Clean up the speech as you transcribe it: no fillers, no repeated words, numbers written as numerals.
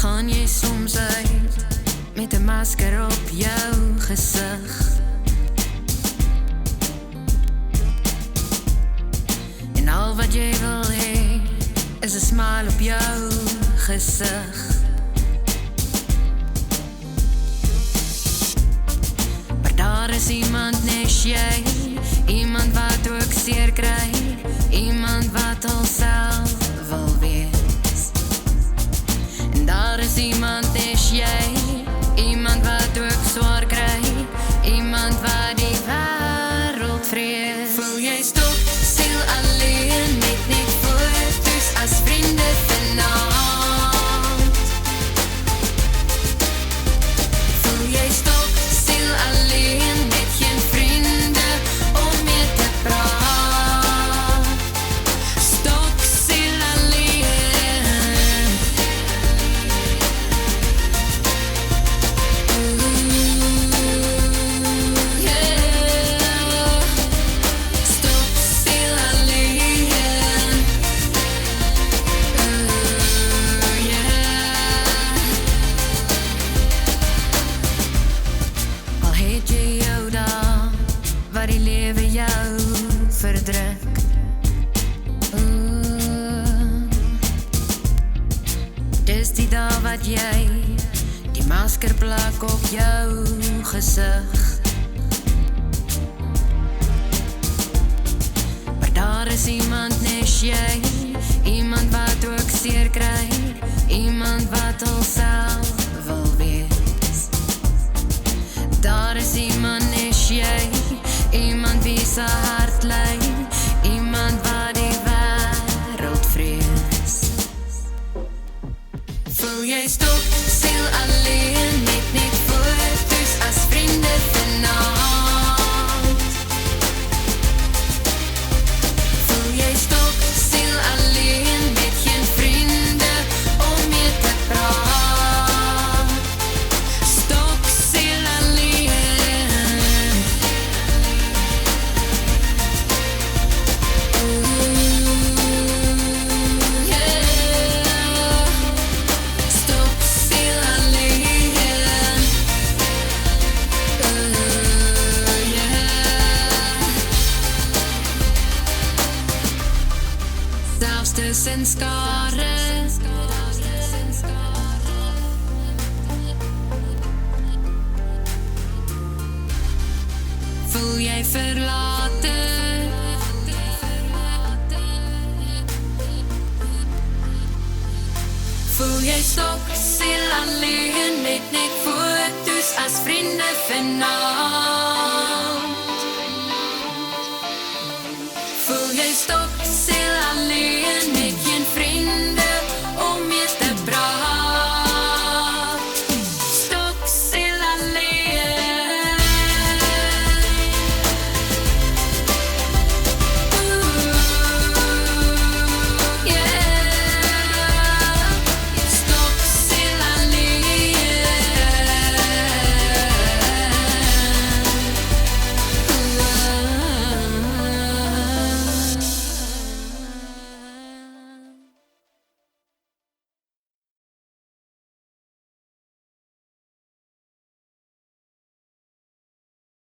Gaan jy soms uit met 'n masker op jou gesig? En al wat jy wil hê is 'n smile op jou gesig. Maar daar is iemand nes jy, iemand wat ook seer kry, iemand wat alself wil wees. En daar is iemand nes jy, iemand wat ook swaar kry, iemand wat die wêreld vrees. Voel jy stok, stil alleen met net foto's as vriende vanaand? Voel jy stok, stil alleen met geen vriende om mee te praat? Stok, stil alleen. Yeah. Stok, stil alleen. Yeah. Al het jy jou dae waar die lewe jou verdruk, dis die dae wat jy die masker plak op jou gesig. Maar daar is iemand nes jy, iemand wat ook seer kry, iemand wat alself wil wees. Daar is iemand nes jy, iemand wie se hart ly, iemand wat die wêreld vrees. Voel jy stok, stil alleen met net foto's as vriende vanaand? Voel jy stok, stil alleen met geen vriende om mee te praat? Stok, stil alleen. Yeah. Stok, stil alleen. Yeah. Selfs tussen skare, voel jy verlate. Voel jy stok, stil alleen met net foto's as vriende vanaand?